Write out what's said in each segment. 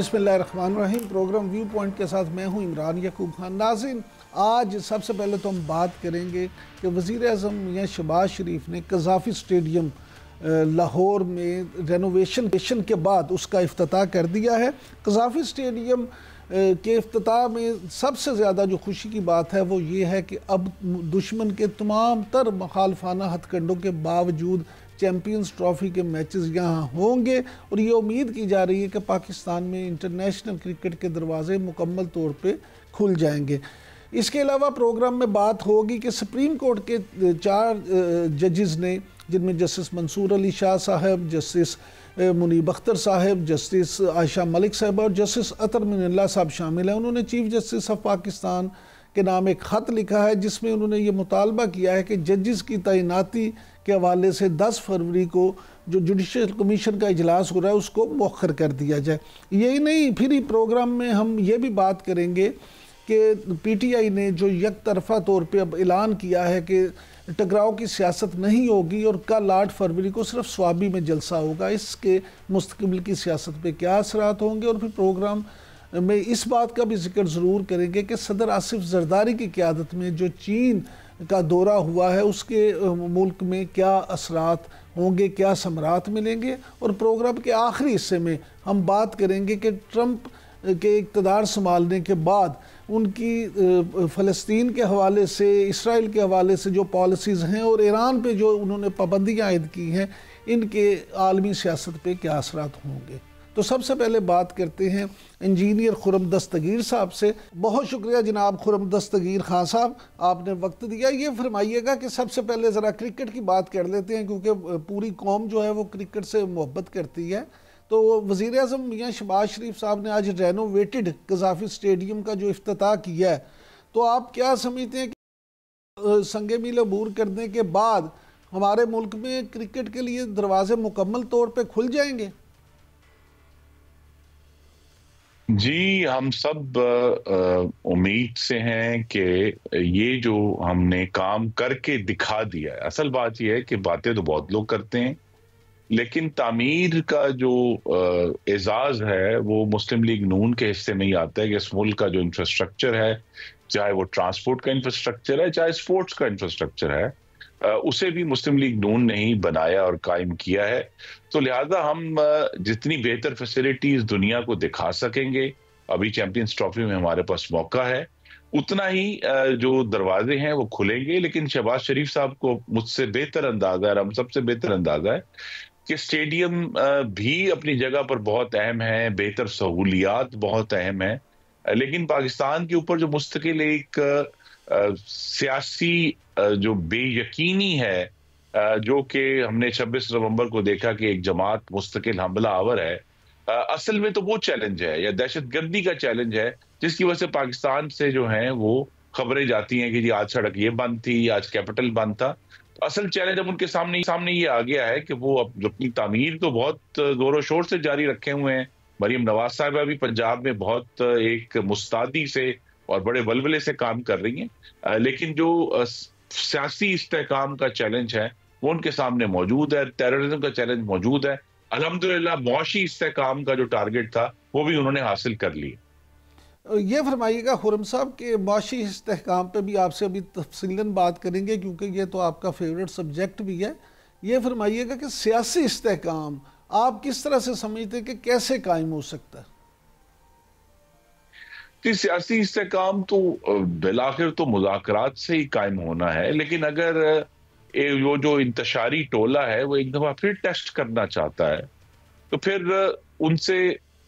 बिस्मिल्लाहिर्रहमानिर्रहीम। Programme view point के साथ मैं हूं इमरान याकूब खान। नाज़रीन, आज सबसे पहले तो हम बात करेंगे कि वज़ीर आज़म मियां शहबाज शरीफ ने कज़ाफ़ी स्टेडियम लाहौर में रेनोवेशन के बाद उसका इफ्तिताह कर दिया है। कज़ाफ़ी स्टेडियम के इफ्तिताह में सबसे ज़्यादा जो खुशी की बात है वो ये है कि अब दुश्मन के तमाम तर मुखालफाना हथकंडों के बावजूद चैम्पियंस ट्रॉफ़ी के मैचेस यहाँ होंगे और ये उम्मीद की जा रही है कि पाकिस्तान में इंटरनेशनल क्रिकेट के दरवाजे मुकम्मल तौर पे खुल जाएंगे। इसके अलावा प्रोग्राम में बात होगी कि सुप्रीम कोर्ट के 4 जजेस ने, जिनमें जस्टिस मंसूर अली शाह साहब, जस्टिस मुनीब अख्तर साहब, जस्टिस आयशा मलिक साहब और जस्टिस अतर मिनल्ला साहब शामिल हैं, उन्होंने चीफ जस्टिस ऑफ पाकिस्तान के नाम एक ख़त लिखा है जिसमें उन्होंने ये मुतालबा किया है कि जजेस की तैनाती के हवाले से 10 फरवरी को जो जुडिशल कमीशन का इजलास हो रहा है उसको मौखर कर दिया जाए। यही नहीं, फिर ही प्रोग्राम में हम ये भी बात करेंगे कि पीटीआई ने जो एक तरफा तौर पे अब ऐलान किया है कि टकराव की सियासत नहीं होगी और कल 8 फरवरी को सिर्फ स्वाबी में जलसा होगा, इसके मुस्तकबिल की सियासत पे क्या असरात होंगे। और फिर प्रोग्राम में इस बात का भी जिक्र ज़रूर करेंगे कि सदर आसिफ जरदारी की क़यादत में जो चीन का दौरा हुआ है उसके मुल्क में क्या असरात होंगे, क्या समरात मिलेंगे। और प्रोग्राम के आखिरी हिस्से में हम बात करेंगे कि ट्रंप के इक़्तिदार संभालने के बाद उनकी फ़लस्तीन के हवाले से, इसराइल के हवाले से जो पॉलिसीज़ हैं और ईरान पे जो उन्होंने पाबंदियाँ आयद की हैं, इनके आलमी सियासत पे क्या असरात होंगे। तो सबसे पहले बात करते हैं इंजीनियर खुर्रम दस्तगीर साहब से। बहुत शुक्रिया जनाब खुर्रम दस्तगीर खान साहब, आपने वक्त दिया। ये फरमाइएगा कि सबसे पहले ज़रा क्रिकेट की बात कर लेते हैं क्योंकि पूरी कौम जो है वो क्रिकेट से मोहब्बत करती है। तो वज़ीर आज़म मियां शहबाज शरीफ साहब ने आज रेनोवेटेड कज़ाफ़ी स्टेडियम का जो इफ्तिताह किया है, तो आप क्या समझते हैं कि संगे मील अबूर करने के बाद हमारे मुल्क में क्रिकेट के लिए दरवाजे मुकम्मल तौर पर खुल जाएंगे? जी, हम सब उम्मीद से हैं कि ये जो हमने काम करके दिखा दिया है, असल बात यह है कि बातें तो बहुत लोग करते हैं लेकिन तामीर का जो एजाज है वो मुस्लिम लीग नून के हिस्से में ही आता है कि इस मुल्क का जो इंफ्रास्ट्रक्चर है, चाहे वो ट्रांसपोर्ट का इंफ्रास्ट्रक्चर है, चाहे स्पोर्ट्स का इंफ्रास्ट्रक्चर है, उसे भी मुस्लिम लीग नून ने ही बनाया और कायम किया है। तो लिहाजा हम जितनी बेहतर फैसिलिटीज दुनिया को दिखा सकेंगे, अभी चैंपियंस ट्रॉफी में हमारे पास मौका है, उतना ही जो दरवाजे हैं वो खुलेंगे। लेकिन शहबाज शरीफ साहब को मुझसे बेहतर अंदाजा है, हम सबसे बेहतर अंदाजा है कि स्टेडियम भी अपनी जगह पर बहुत अहम है, बेहतर सहूलियात बहुत अहम है, लेकिन पाकिस्तान के ऊपर जो मुस्तकिल एक सियासी जो बेयकीनी है, जो कि हमने 26 नवंबर को देखा कि एक जमात मुस्तकिल हमला आवर है, असल में तो वो चैलेंज है या दहशतगर्दी का चैलेंज है जिसकी वजह से पाकिस्तान से जो है वो खबरें जाती हैं कि जी आज सड़क ये बंद थी, आज कैपिटल बंद था। तो असल चैलेंज अब उनके सामने ये आ गया है कि वो अपनी तामीर तो बहुत जोरों शोर से जारी रखे हुए हैं। मरीम नवाज साहिबा भी पंजाब में बहुत एक मुस्तैदी से और बड़े वलवले से काम कर रही हैं, लेकिन जो सियासी इस्तेहकाम का चैलेंज है वो उनके सामने मौजूद है, टेररिज्म का चैलेंज मौजूद है। अल्हम्दुलिल्लाह मुआशी इस्तेहकाम का जो टारगेट था वो भी उन्होंने हासिल कर लिया। ये फरमाइएगा खुर्रम साहब के मुआशी इस्तेहकाम पे भी आपसे अभी तफसीलन बात करेंगे क्योंकि ये तो आपका फेवरेट सब्जेक्ट भी है। ये फरमाइएगा कि सियासी इस्तेहकाम आप किस तरह से समझते हैं कि कैसे कायम हो सकता है? सियासी इस्तेहकाम तो बिलाखिर तो मुज़ाकरात से ही कायम होना है, लेकिन अगर वो जो इंतशारी टोला है वो एक दफा फिर टेस्ट करना चाहता है तो फिर उनसे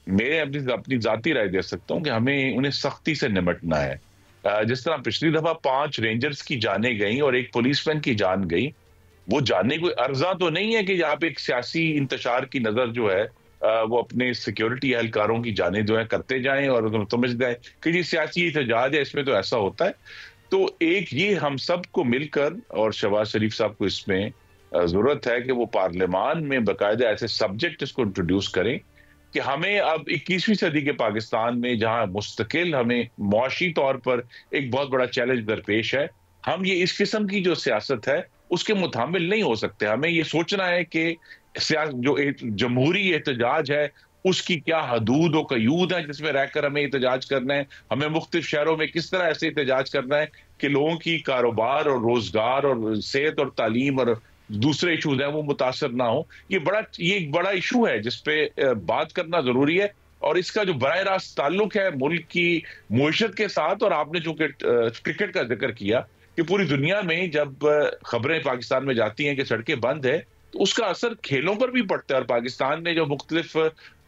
मैं अपनी जाती राय दे सकता हूं कि हमें उन्हें सख्ती से निपटना है। जिस तरह पिछली दफा 5 रेंजर्स की जाने गई और एक पुलिसमैन की जान गई, वो जाने कोई अर्जा तो नहीं है कि यहाँ पे एक सियासी इंतशार की नजर जो है वो अपने सिक्योरिटी एहलकारों की जाने जो है करते जाएं और समझ जाए कि जी सियासी एहतजाज है, इसमें तो ऐसा होता है। तो एक ये हम सब को मिलकर और शहबाज शरीफ साहब को इसमें जरूरत है कि वो पार्लियामान में बाकायदा ऐसे सब्जेक्ट इसको इंट्रोड्यूस करें कि हमें अब 21वीं सदी के पाकिस्तान में जहां मुस्तकिल हमें मुआशी तौर पर एक बहुत बड़ा चैलेंज दरपेश है, हम ये इस किस्म की जो सियासत है उसके मुताबिल नहीं हो सकते। हमें ये सोचना है कि जो जमहूरी एहतजाज है उसकी क्या हदूद और कयूद है जिसमें रहकर हमें एहतजाज करना है, हमें मुख्तलिफ शहरों में किस तरह ऐसे एहतजाज करना है कि लोगों की कारोबार और रोजगार और सेहत और तालीम और दूसरे इशूज हैं वो मुतासर ना हो। ये एक बड़ा इशू है जिसपे बात करना जरूरी है, और इसका जो बराह रास्त ताल्लुक है मुल्क की मुईशत के साथ। और आपने जो कि क्रिकेट का जिक्र किया कि पूरी दुनिया में जब खबरें पाकिस्तान में जाती हैं कि सड़कें बंद है, तो उसका असर खेलों पर भी पड़ता है। और पाकिस्तान ने जो मुख्तलिफ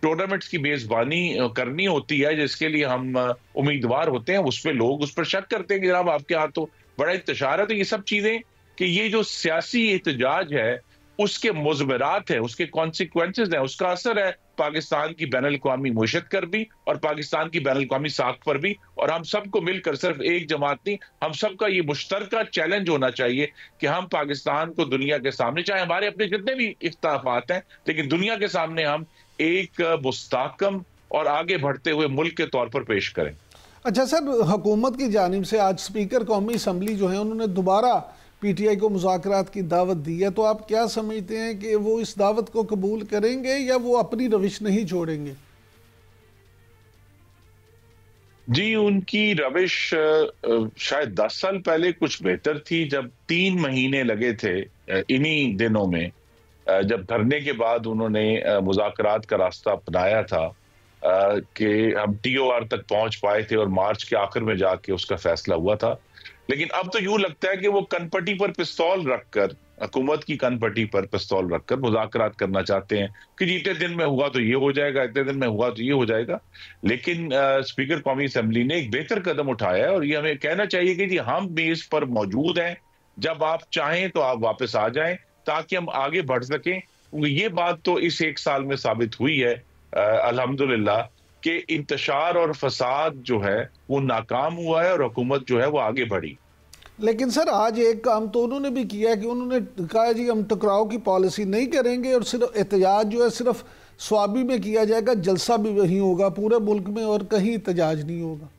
टूर्नामेंट्स की मेजबानी करनी होती है जिसके लिए हम उम्मीदवार होते हैं, उस पर लोग उस पर शक करते हैं कि जनाब आपके हाथ तो बड़ा इंतशार है। तो ये सब चीजें कि ये जो सियासी एहतजाज है उसके मुज़मरात है, उसके कॉन्सिक्वेंसेज हैं, उसका असर है पाकिस्तान की बैनुल अक़वामी मुईशत पर भी और पाकिस्तान की बैनुल अक़वामी साख पर भी। और हम सबको मिलकर, सिर्फ एक जमात नहीं, हम सबका ये मुश्तरका चैलेंज होना चाहिए कि हम पाकिस्तान को दुनिया के सामने, चाहे हमारे अपने जितने भी इख्तिलाफात हैं, लेकिन दुनिया के सामने हम एक मुस्तहकम और आगे बढ़ते हुए मुल्क के तौर पर पेश करें। अच्छा सर, हुकूमत की जानिब से आज स्पीकर कौमी असम्बली जो है उन्होंने दोबारा पीटीआई को मुज़ाकरात की दावत दी है, तो आप क्या समझते हैं कि वो इस दावत को कबूल करेंगे या वो अपनी रविश नहीं छोड़ेंगे? जी, उनकी रविश शायद 10 साल पहले कुछ बेहतर थी, जब 3 महीने लगे थे इन्हीं दिनों में, जब धरने के बाद उन्होंने मुज़ाकरात का रास्ता अपनाया था कि हम टीओआर तक पहुंच पाए थे और मार्च के आखिर में जाके उसका फैसला हुआ था। लेकिन अब तो यूं लगता है कि वो कनपट्टी पर पिस्तौल रखकर, हुकूमत की कनपट्टी पर पिस्तौल रखकर मुज़ाकरात करना चाहते हैं कि जी इतने दिन में हुआ तो ये हो जाएगा, इतने दिन में हुआ तो ये हो जाएगा। लेकिन स्पीकर कौमी असम्बली ने एक बेहतर कदम उठाया है और ये हमें कहना चाहिए कि जी हम मेज पर मौजूद हैं, जब आप चाहें तो आप वापस आ जाएं ताकि हम आगे बढ़ सकें। ये बात तो इस 1 साल में साबित हुई है अल्हम्दुलिल्लाह कि इंतशार और फसाद जो है वो नाकाम हुआ है और हुकूमत जो है वो आगे बढ़ी। लेकिन सर आज एक काम तो उन्होंने भी किया कि उन्होंने कहा जी हम टकराव की पॉलिसी नहीं करेंगे और सिर्फ एहतजाज जो है सिर्फ स्वाबी में किया जाएगा, जलसा भी वहीं होगा पूरे मुल्क में और कहीं एहतजाज नहीं होगा।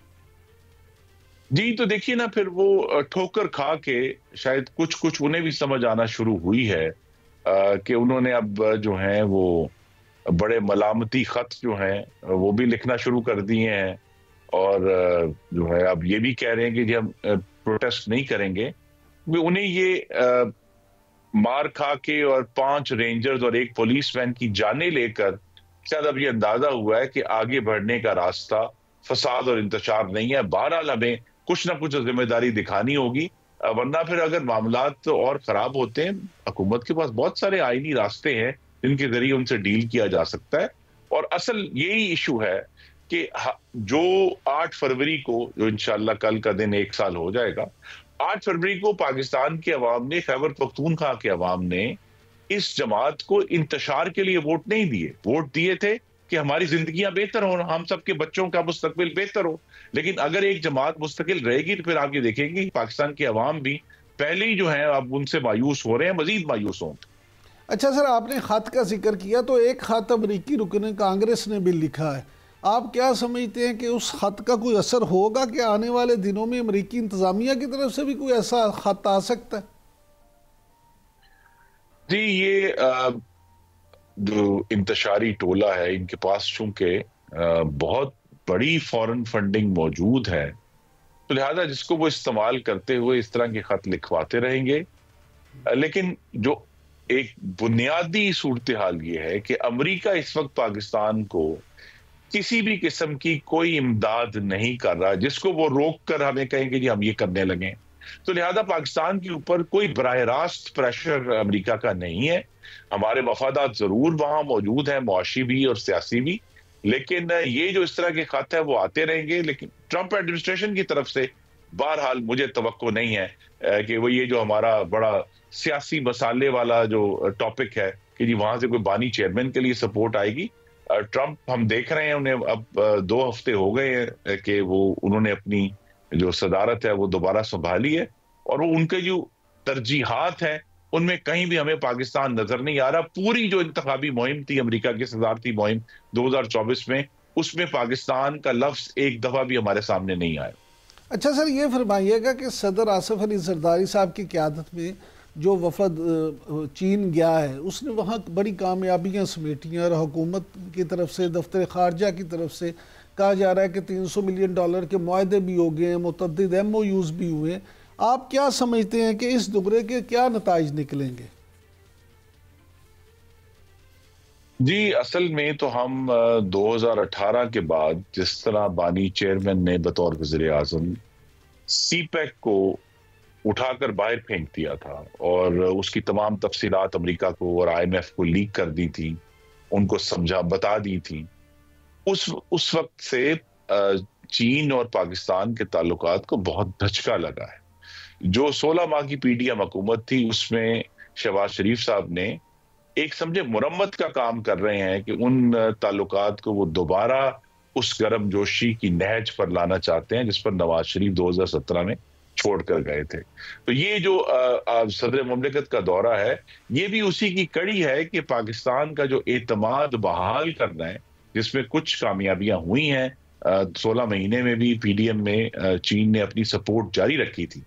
जी, तो देखिए ना, फिर वो ठोकर खा के शायद कुछ कुछ उन्हें भी समझ आना शुरू हुई है कि उन्होंने अब जो है वो बड़े मलामती खत जो हैं वो भी लिखना शुरू कर दिए हैं और जो है अब ये भी कह रहे हैं कि जी हम प्रोटेस्ट नहीं करेंगे। उन्हें ये मार खा के और 5 रेंजर्स और 1 पुलिसमैन की जानें लेकर शायद अब ये अंदाजा हुआ है कि आगे बढ़ने का रास्ता फसाद और इंतशार नहीं है। बहरहाल हमें कुछ ना कुछ जिम्मेदारी दिखानी होगी, वरना फिर अगर मामलात तो और खराब होते हैं, हुकूमत के पास बहुत सारे आईनी रास्ते हैं जिनके जरिए उनसे डील किया जा सकता है। और असल यही इशू है कि जो 8 फरवरी को, जो इंशाल्लाह कल का दिन 1 साल हो जाएगा, 8 फरवरी को पाकिस्तान के अवाम ने, खैबर पख्तूनख्वा के अवाम ने इस जमात को इंतशार के लिए वोट नहीं दिए। वोट दिए थे कि हमारी जिंदगियां बेहतर हो, हम सबके बच्चों का मुस्तकबिल बेहतर हो। लेकिन अगर एक जमात मुस्तकिल रहेगी तो फिर आप ये देखेंगे पाकिस्तान के अवाम भी पहले ही जो है अब उनसे मायूस हो रहे हैं, मजीद मायूस हों। अच्छा सर, आपने खत का जिक्र किया तो एक खत अमरीकी रुकन कांग्रेस ने भी लिखा है, आप क्या समझते हैं कि उस खत का कोई असर होगा कि आने वाले दिनों में अमरीकी इंतजामिया की तरफ से भी कोई ऐसा खत आ सकता है? जी, ये जो इंतशारी टोला है इनके पास चूंकि बहुत बड़ी फॉरेन फंडिंग मौजूद है, तो लिहाजा जिसको वो इस्तेमाल करते हुए इस तरह के खत लिखवाते रहेंगे। लेकिन जो एक बुनियादी सूरत हाल ये है कि अमेरिका इस वक्त पाकिस्तान को किसी भी किस्म की कोई इमदाद नहीं कर रहा जिसको वो रोक कर हमें कहेंगे जी हम ये करने लगे। तो लिहाजा पाकिस्तान के ऊपर कोई बराह रास्त प्रेशर अमेरिका का नहीं है। हमारे मफादात जरूर वहां मौजूद हैं, मुआशी भी और सियासी भी, लेकिन ये जो इस तरह के खत है वो आते रहेंगे। लेकिन ट्रंप एडमिनिस्ट्रेशन की तरफ से बहरहाल मुझे तवक्को नहीं है कि वो ये जो हमारा बड़ा सियासी मसाले वाला जो टॉपिक है कि जी वहां से कोई बानी चेयरमैन के लिए सपोर्ट आएगी। ट्रंप हम देख रहे हैं, उन्हें अब 2 हफ्ते हो गए हैं कि वो उन्होंने अपनी जो सदारत है वो दोबारा संभाली है और वो उनके जो तरजीहात हैं उनमें कहीं भी हमें पाकिस्तान नजर नहीं आ रहा। पूरी जो इंतखाबी मुहिम थी अमेरिका की सदारती मुहिम 2024 में, उसमें पाकिस्तान का लफ्ज एक दफा भी हमारे सामने नहीं आया। अच्छा सर, ये फरमाइएगा कि सदर आसिफ अली जरदारी साहब की क़यादत में जो वफद चीन गया है उसने वहाँ बड़ी कामयाबियाँ समेटी हैं और हुकूमत की तरफ से, दफ्तर खारजा की तरफ से कहा जा रहा है कि $300 मिलियन के मुआहदे भी हो गए हैं, मुतअद्दिद MOUs भी हुए हैं। आप क्या समझते हैं कि इस दौरे के क्या नताइज निकलेंगे? जी, असल में तो हम 2018 के बाद जिस तरह बानी चेयरमैन ने बतौर वज़ीर आज़म सीपैक को उठाकर बाहर फेंक दिया था और उसकी तमाम तफसीलात अमेरिका को और IMF को लीक कर दी थी, उनको बता दी थी। उस वक्त से चीन और पाकिस्तान के ताल्लुकात को बहुत धचका लगा है। जो 16 माह की PDM हुकूमत थी उसमें शहबाज शरीफ साहब ने एक समझे मुरम्मत का काम कर रहे हैं कि उन ताल्लुकात को वो दोबारा उस गर्मजोशी की नहज पर लाना चाहते हैं जिस पर नवाज शरीफ 2017 में छोड़ कर गए थे। तो ये जो सदर मुमलिकत का दौरा है, ये भी उसी की कड़ी है कि पाकिस्तान का जो एतमाद बहाल करना है, जिसमें कुछ कामयाबियां हुई हैं। 16 महीने में भी PDM में चीन ने अपनी सपोर्ट जारी रखी थी,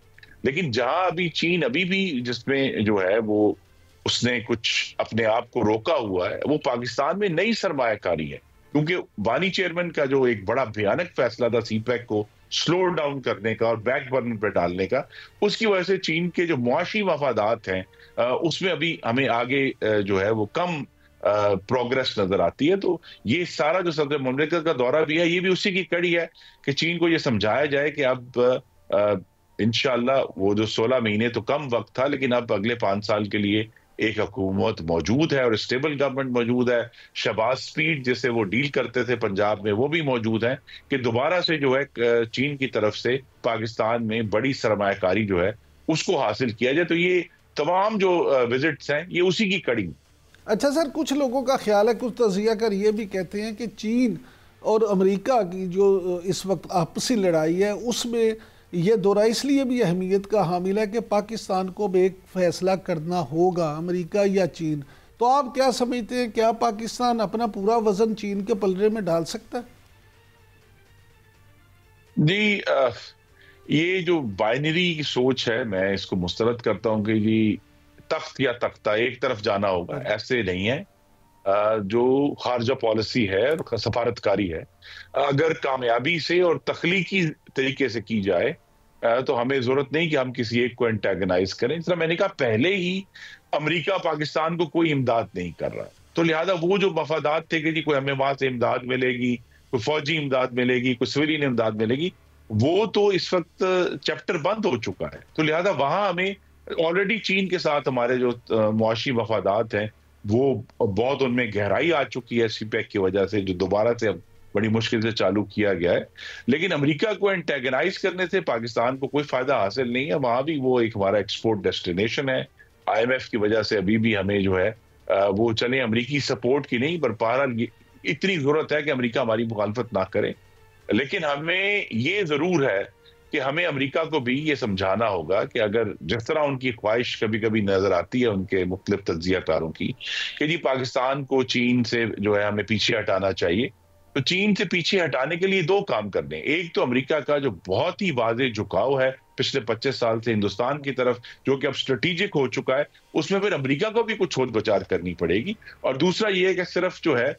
लेकिन जहां अभी चीन अभी भी जिसमें जो है वो उसने कुछ अपने आप को रोका हुआ है, वो पाकिस्तान में नई सरमायाकारी है। क्योंकि बानी चेयरमैन का जो एक बड़ा भयानक फैसला था सीपैक को स्लो डाउन करने का और बैक बर्नर पर डालने का, उसकी वजह से चीन के जो मुआशी मफादात हैं उसमें अभी हमें आगे जो है वो कम प्रोग्रेस नजर आती है। तो ये सारा जो सदर मुमलिकत का दौरा भी है, ये भी उसी की कड़ी है कि चीन को ये समझाया जाए कि अब इंशाल्लाह वो जो 16 महीने तो कम वक्त था, लेकिन अब अगले 5 साल के लिए एक हुकूमत मौजूद है और स्टेबल गवर्नमेंट मौजूद है। शहबाज स्पीड जिसे वो डील करते थे पंजाब में, वो भी मौजूद है कि दोबारा से जो है चीन की तरफ से पाकिस्तान में बड़ी सरमायाकारी जो है उसको हासिल किया जाए। तो ये तमाम जो विजिट्स हैं ये उसी की कड़ी। अच्छा सर, कुछ लोगों का ख्याल है, कुछ तजिया कर ये भी कहते हैं कि चीन और अमेरिका की जो इस वक्त आपसी लड़ाई है उसमें ये दौरा इसलिए भी अहमियत का हामिल है कि पाकिस्तान को भी एक फैसला करना होगा, अमेरिका या चीन। तो आप क्या समझते हैं, क्या पाकिस्तान अपना पूरा वजन चीन के पलड़े में डाल सकता है? जी, ये जो बाइनरी की सोच है, मैं इसको मुस्तरद करता हूं कि जी तख्त या तख्ता एक तरफ जाना होगा, ऐसे नहीं है। जो खारजा पॉलिसी है और सफारतकारी है, अगर कामयाबी से और तख्लीकी तरीके से की जाए तो हमें जरूरत नहीं कि हम किसी एक को एंटेगनाइज करें। इस तरह मैंने कहा पहले ही अमेरिका पाकिस्तान को कोई इमदाद नहीं कर रहा, तो लिहाजा वो जो मफादात थे कि जी कोई हमें वहां से इमदाद मिलेगी, कोई फौजी इमदाद मिलेगी, कोई सिविलियन इमदाद मिलेगी, वो तो इस वक्त चैप्टर बंद हो चुका है। तो लिहाजा वहां हमें ऑलरेडी चीन के साथ हमारे जो मुआशी मफादात हैं वो बहुत उनमें गहराई आ चुकी है सीपैक की वजह से, जो दोबारा से अब बड़ी मुश्किल से चालू किया गया है। लेकिन अमेरिका को एंटेगनाइज करने से पाकिस्तान को कोई फायदा हासिल नहीं है। वहां भी वो एक हमारा एक्सपोर्ट डेस्टिनेशन है। IMF की वजह से अभी भी हमें जो है वो चले अमेरिकी सपोर्ट की नहीं, पर बहरहाल इतनी जरूरत है कि अमेरिका हमारी मुखालफत ना करे। लेकिन हमें ये जरूर है कि हमें अमेरिका को भी ये समझाना होगा कि अगर जिस तरह उनकी ख्वाहिश कभी कभी नजर आती है उनके मुख्तलिफ तज्जियाकारों की कि जी पाकिस्तान को चीन से जो है हमें पीछे हटाना चाहिए, तो चीन से पीछे हटाने के लिए दो काम करने। एक तो अमेरिका का जो बहुत ही वाज़ेह झुकाव है पिछले 25 साल से हिंदुस्तान की तरफ, जो कि अब स्ट्रेटेजिक हो चुका है, उसमें फिर अमेरिका को भी कुछ सोच बचार करनी पड़ेगी। और दूसरा ये है कि सिर्फ जो है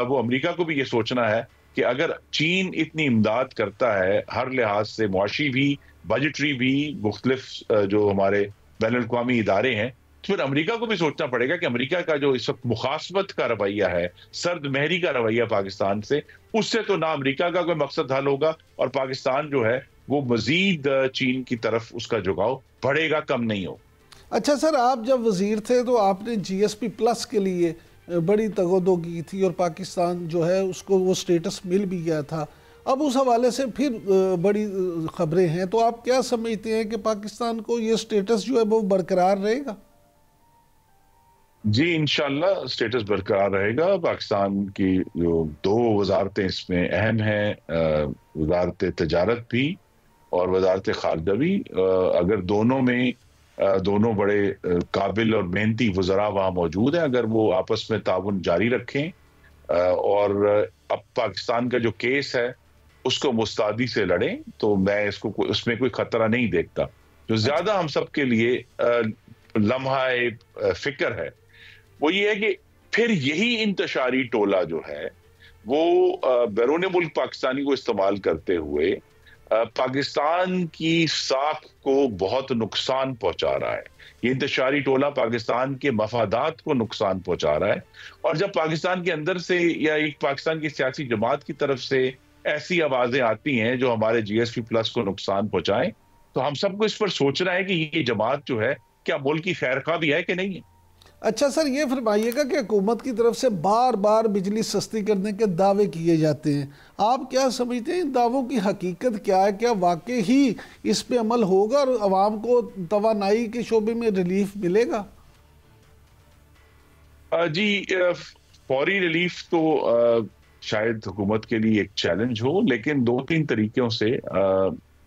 वो अमेरिका को भी ये सोचना है कि अगर चीन इतनी इमदाद करता है हर लिहाज से, मुआशी भी, बजटरी भी, मुख्तलिफ जो हमारे बैनुल-अक़वामी इदारे हैं, तो फिर अमेरिका को भी सोचना पड़ेगा कि अमेरिका का जो इस वक्त मुखासमत का रवैया है, सर्द महरी का रवैया पाकिस्तान से, उससे तो ना अमेरिका का कोई मकसद हल होगा और पाकिस्तान जो है वो मजीद चीन की तरफ उसका झुकाव बढ़ेगा, कम नहीं हो। अच्छा सर, आप जब वजीर थे तो आपने GSP+ के लिए बड़ी तगोदो की थी और पाकिस्तान जो है उसको वो स्टेटस मिल भी गया था। अब उस हवाले से फिर बड़ी खबरें हैं, तो आप क्या समझते हैं कि पाकिस्तान को ये स्टेटस जो है वो बरकरार रहेगा? जी, इंशाल्लाह स्टेटस बरकरार रहेगा। पाकिस्तान की जो दो वजारतें इसमें अहम हैं, वजारत तजारत भी और वजारत खारजा भी, अगर दोनों में दोनों बड़े काबिल और मेहनती वज़रा वहाँ मौजूद हैं, अगर वो आपस में ताउन जारी रखें और अब पाकिस्तान का जो केस है उसको मुस्तैदी से लड़ें, तो मैं इसको उसमें कोई खतरा नहीं देखता। जो ज्यादा हम सब के लिए लम्हा फिक्र है वो ये है कि फिर यही इंतशारी टोला जो है वो बैरून मुल्क पाकिस्तानी को इस्तेमाल करते हुए पाकिस्तान की साख को बहुत नुकसान पहुंचा रहा है। ये इंतशारी टोला पाकिस्तान के मफादात को नुकसान पहुंचा रहा है, और जब पाकिस्तान के अंदर से या एक पाकिस्तान की सियासी जमात की तरफ से ऐसी आवाजें आती हैं जो हमारे GSP प्लस को नुकसान पहुंचाएं, तो हम सबको इस पर सोचना है कि ये जमात जो है क्या मुल्क की खैरख्वाह भी है कि नहीं है। अच्छा सर, ये फरमाइएगा कि हुकूमत की तरफ से बार बार बिजली सस्ती करने के दावे किए जाते हैं, आप क्या समझते हैं इन दावों की हकीकत क्या है? क्या वाकई ही इस पे अमल होगा और आवाम को तवानाई के शोबे में रिलीफ मिलेगा? जी, फौरी रिलीफ तो शायद हुकूमत के लिए एक चैलेंज हो, लेकिन 2-3 तरीकों से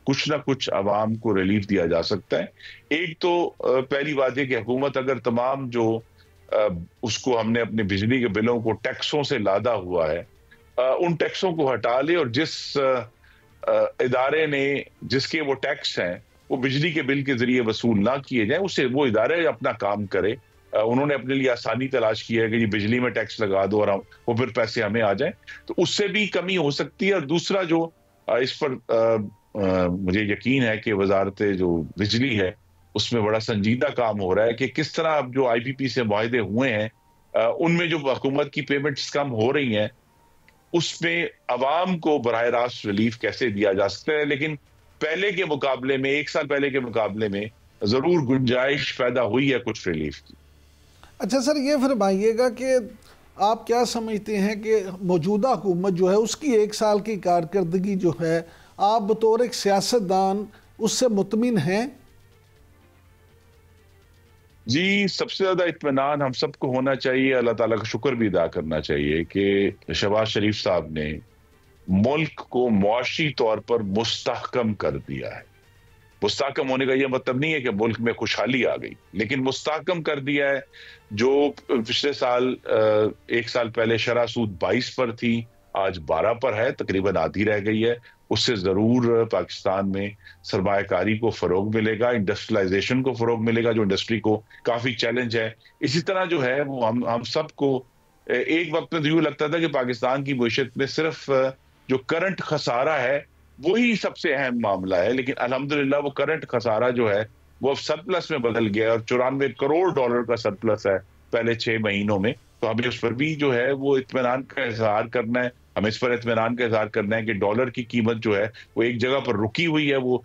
कुछ ना कुछ आवाम को रिलीफ दिया जा सकता है। एक तो पहली बात है कि हुकूमत अगर तमाम जो उसको हमने अपने बिजली के बिलों को टैक्सों से लादा हुआ है, उन टैक्सों को हटा ले और जिस इदारे ने जिसके वो टैक्स हैं वो बिजली के बिल के जरिए वसूल ना किए जाए, उससे वो इदारे अपना काम करे। उन्होंने अपने लिए आसानी तलाश की है कि जी बिजली में टैक्स लगा दो और वो फिर पैसे हमें आ जाए, तो उससे भी कमी हो सकती है। और दूसरा जो इस पर मुझे यकीन है कि वजारत जो बिजली है उसमें बड़ा संजीदा काम हो रहा है कि किस तरह अब जो IPP से मुआहदे हुए हैं उनमें जो हुकूमत की पेमेंट्स कम हो रही हैं उसमें अवाम को बराह रास्त रिलीफ कैसे दिया जा सकता है। लेकिन पहले के मुकाबले में, 1 साल पहले के मुकाबले में जरूर गुंजाइश पैदा हुई है कुछ रिलीफ की। अच्छा सर, ये फरमाइएगा कि आप क्या समझते हैं कि मौजूदा हुकूमत जो है उसकी 1 साल की कारकर्दगी जो है, आप बतौर एक सियासतदान उससे मुतमिन हैं? जी, सबसे ज्यादा इत्मीनान हम सबको होना चाहिए, अल्लाह ताला का शुक्र भी अदा करना चाहिए कि शहबाज शरीफ साहब ने मुल्क को मुआशी तौर पर मुस्तहकम कर दिया है। मुस्तहकम होने का यह मतलब नहीं है कि मुल्क में खुशहाली आ गई, लेकिन मुस्तहकम कर दिया है। जो पिछले साल 1 साल पहले शरह सूद 22 पर थी, आज 12 पर है, तकरीबन आधी रह गई है। उससे जरूर पाकिस्तान में सरमायाकारी को फरोग मिलेगा, इंडस्ट्रियलाइजेशन को फरोग मिलेगा, जो इंडस्ट्री को काफी चैलेंज है। इसी तरह जो है वो हम सबको एक वक्त में यूं लगता था कि पाकिस्तान की मईशत में सिर्फ जो करंट खसारा है वही सबसे अहम मामला है, लेकिन अल्हम्दुलिल्लाह वो करंट खसारा जो है वो अब सरप्लस में बदल गया है और $94 करोड़ का सरप्लस है पहले 6 महीनों में। तो हमें उस पर भी जो है वो इत्मीनान का इजहार करना है। हमें इस पर इत्मीनान का इजहार करना है कि डॉलर की कीमत जो है वो एक जगह पर रुकी हुई है, वो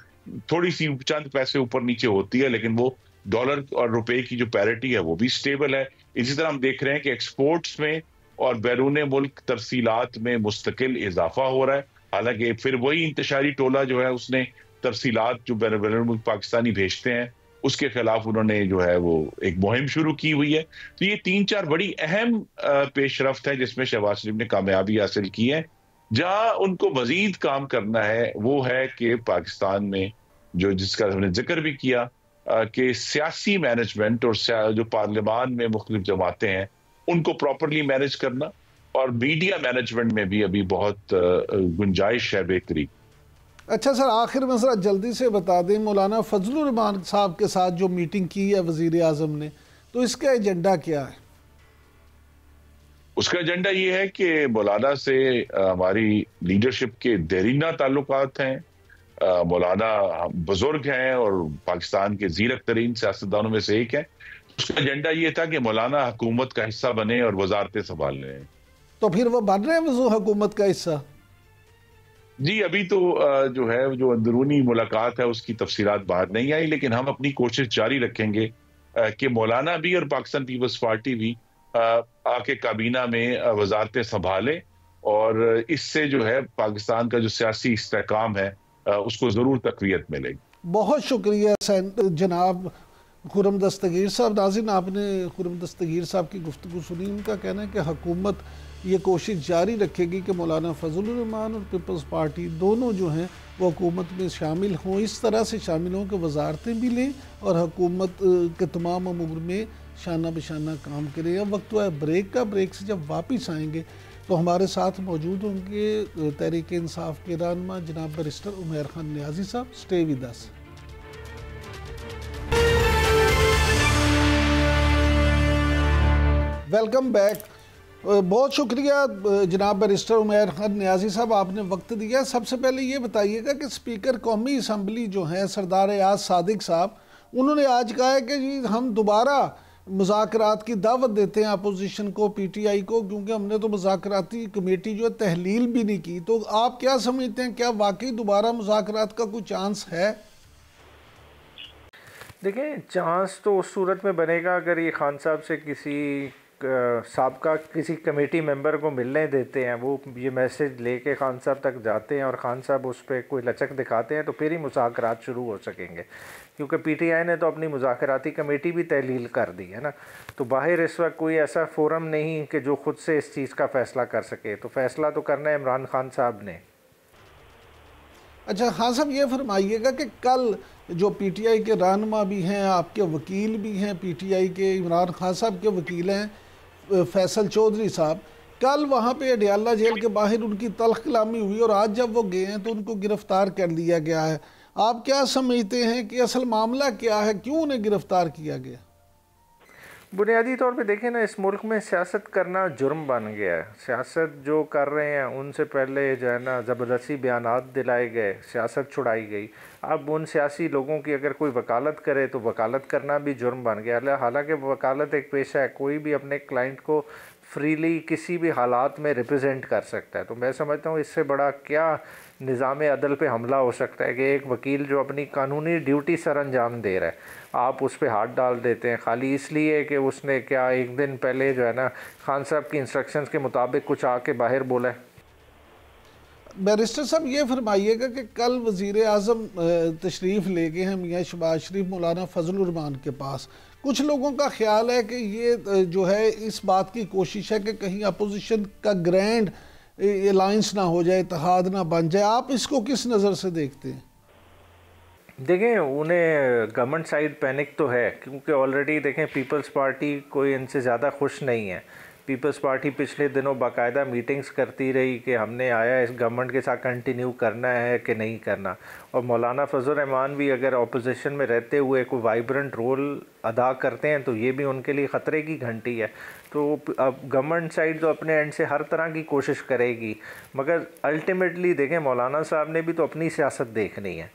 थोड़ी सी चंद पैसे ऊपर नीचे होती है, लेकिन वो डॉलर और रुपए की जो पैरिटी है वो भी स्टेबल है। इसी तरह हम देख रहे हैं कि एक्सपोर्ट्स में और बैरून मुल्क तरसीलात में मुस्तकिल इजाफा हो रहा है। हालांकि फिर वही इंतशारी टोला जो है उसने तरसीलात जो बैरून मुल्क पाकिस्तानी भेजते हैं उसके खिलाफ उन्होंने जो है वो एक मुहिम शुरू की हुई है। तो ये 3-4 बड़ी अहम पेशरफ्त है जिसमें शहबाज शरीफ ने कामयाबी हासिल की है। जहां उनको मजीद काम करना है वो है कि पाकिस्तान में जो जिसका हमने जिक्र भी किया कि सियासी मैनेजमेंट और जो पार्लियामान में मुख्तलिफ जमातें हैं उनको प्रॉपरली मैनेज करना, और मीडिया मैनेजमेंट में भी अभी बहुत गुंजाइश है बेहतरी। अच्छा सर, आखिर में जरा जल्दी से बता दें, मौलाना फजलुर रहमान साहब के साथ जो मीटिंग की है वजीर आजम ने, तो इसका एजेंडा क्या है? उसका एजेंडा ये है कि मौलाना से हमारी लीडरशिप के देरीना ताल्लुकात हैं। मौलाना बुजुर्ग हैं और पाकिस्तान के जीरक तरीन सियासतदानों में से एक है। उसका एजेंडा ये था कि मौलाना हुकूमत का हिस्सा बने और वजारतें संभाल लें। तो फिर वो बन रहे हैं हुकूमत का हिस्सा? जी, अभी तो जो है जो अंदरूनी मुलाकात है उसकी तफसीलात बाहर नहीं आई, लेकिन हम अपनी कोशिश जारी रखेंगे कि मौलाना भी और पाकिस्तान पीपल्स पार्टी भी आके काबीना में वजारतें संभाले, और इससे जो है पाकिस्तान का जो सियासी इस्तेहकाम है उसको जरूर तकवीयत मिलेगी। बहुत शुक्रिया जनाब खुर्रम दस्तगीर साहब। नाज़रीन, आपने खुर्रम दस्तगीर साहब की गुफ्तगू सुनी। उनका कहना है कि हुकूमत ये कोशिश जारी रखेगी कि मौलाना फजलुर रहमान और पीपल्स पार्टी दोनों जो हैं वो हुकूमत में शामिल हों, इस तरह से शामिल हों कि वजारतें भी लें और हुकूमत के तमाम अमूर में शाना बशाना काम करें। अब वक्त हुआ है ब्रेक का। ब्रेक से जब वापस आएंगे तो हमारे साथ मौजूद होंगे तहरीक इंसाफ के रहनुमा जनाब बैरिस्टर उमैर खान नियाज़ी साहब। Stay with us. Welcome back. बहुत शुक्रिया जनाब बैरिस्टर उमैर खान नियाज़ी साहब, आपने वक्त दिया। सबसे पहले ये बताइएगा कि स्पीकर कौमी असम्बली जो हैं सरदार एयाज सादिक साहब, उन्होंने आज कहा है कि जी हम दोबारा मुज़ाकरात की दावत देते हैं अपोजिशन को, PTI को, क्योंकि हमने तो मुज़ाकराती कमेटी जो है तहलील भी नहीं की। तो आप क्या समझते हैं, क्या वाकई दोबारा मुज़ाकरात का कोई चांस है? देखिए, चांस तो उस सूरत में बनेगा अगर ये खान साहब से किसी साबका किसी कमेटी मेंबर को मिलने देते हैं, वो ये मैसेज लेके खान साहब तक जाते हैं और ख़ान साहब उस पर कोई लचक दिखाते हैं, तो फिर ही मुज़ाकरात शुरू हो सकेंगे। क्योंकि PTI ने तो अपनी मुज़ाकराती कमेटी भी तहलील कर दी है ना, तो बाहर इस वक्त कोई ऐसा फोरम नहीं कि जो ख़ुद से इस चीज़ का फ़ैसला कर सके, तो फ़ैसला तो करना है इमरान खान साहब ने। अच्छा खान साहब, ये फरमाइएगा कि कल जो PTI के रहनुमा भी हैं, आपके वकील भी हैं, PTI के इमरान खान साहब के वकील हैं फैसल चौधरी साहब, कल वहाँ पे अडियाला जेल के बाहर उनकी तल्ख कलामी हुई और आज जब वो गए हैं तो उनको गिरफ़्तार कर लिया गया है। आप क्या समझते हैं कि असल मामला क्या है, क्यों उन्हें गिरफ़्तार किया गया? बुनियादी तौर पे देखें ना, इस मुल्क में सियासत करना जुर्म बन गया है। सियासत जो कर रहे हैं उनसे पहले जो है ना ज़बरदस्ती बयानात दिलाए गए, सियासत छुड़ाई गई। अब उन सियासी लोगों की अगर कोई वकालत करे तो वकालत करना भी जुर्म बन गया। हालांकि वकालत एक पेशा है, कोई भी अपने क्लाइंट को फ्रीली किसी भी हालात में रिप्रेजेंट कर सकता है। तो मैं समझता हूँ इससे बड़ा क्या निज़ाम अदल पे हमला हो सकता है कि एक वकील जो अपनी कानूनी ड्यूटी सर अंजाम दे रहा है, आप उस पर हाथ डाल देते हैं खाली इसलिए कि उसने क्या एक दिन पहले जो है ना खान साहब की इंस्ट्रक्शंस के मुताबिक कुछ आके बाहर बोला है। बैरिस्टर साहब, ये फरमाइएगा कि कल वज़ीर आज़म तशरीफ़ ले गए हैं मियाँ शहबाज शरीफ मौलाना फजलुर रहमान के पास। कुछ लोगों का ख्याल है कि ये जो है इस बात की कोशिश है कि कहीं अपोजिशन का ग्रैंड अलायंस ना हो जाए, इत्तेहाद ना बन जाए। आप इसको किस नज़र से देखते हैं? देखें, उन्हें गवर्नमेंट साइड पैनिक तो है, क्योंकि ऑलरेडी देखें पीपल्स पार्टी कोई इनसे ज़्यादा खुश नहीं है। पीपल्स पार्टी पिछले दिनों बाकायदा मीटिंग्स करती रही कि हमने आया इस गवर्नमेंट के साथ कंटिन्यू करना है कि नहीं करना, और मौलाना फजल रहमान भी अगर अपोजिशन में रहते हुए कोई वाइब्रेंट रोल अदा करते हैं तो ये भी उनके लिए ख़तरे की घंटी है। तो अब गवर्नमेंट साइड तो अपने एंड से हर तरह की कोशिश करेगी, मगर अल्टीमेटली देखें मौलाना साहब ने भी तो अपनी सियासत देखनी है।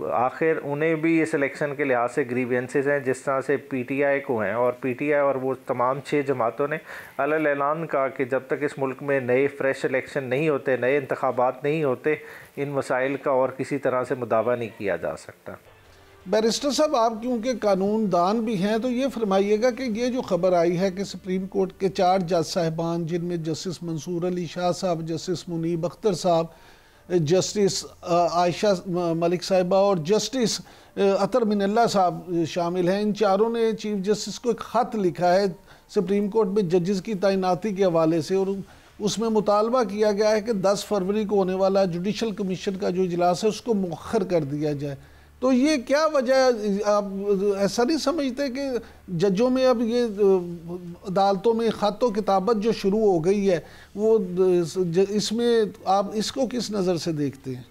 आखिर उन्हें भी इस इलेक्शन के लिहाज से ग्रीवेंसेस हैं जिस तरह से PTI को हैं, और PTI और वो तमाम 6 जमातों ने अलग ऐलान कहा कि जब तक इस मुल्क में नए फ्रेश इलेक्शन नहीं होते, नए इंतखाबात नहीं होते, इन मसाइल का और किसी तरह से मुदावा नहीं किया जा सकता। बैरिस्टर साहब, आप क्योंकि कानून दान भी हैं, तो ये फरमाइएगा कि ये जो खबर आई है कि सुप्रीम कोर्ट के 4 जज साहिबान, जिनमें जस्टिस मंसूर अली शाह साहब, जस्टिस मुनीब अख्तर साहब, जस्टिस आयशा मलिक साहिबा और जस्टिस अतर मिनल्ला साहब शामिल हैं, इन चारों ने चीफ जस्टिस को एक ख़त लिखा है सुप्रीम कोर्ट में जजेस की तैनाती के हवाले से, और उसमें मुतालबा किया गया है कि 10 फरवरी को होने वाला जुडिशल कमीशन का जो इजलास है उसको मुअख्खर कर दिया जाए। तो ये क्या वजह, आप ऐसा नहीं समझते कि जजों में अब ये अदालतों में ख़त किताबत जो शुरू हो गई है, वो इसमें आप इसको किस नज़र से देखते हैं?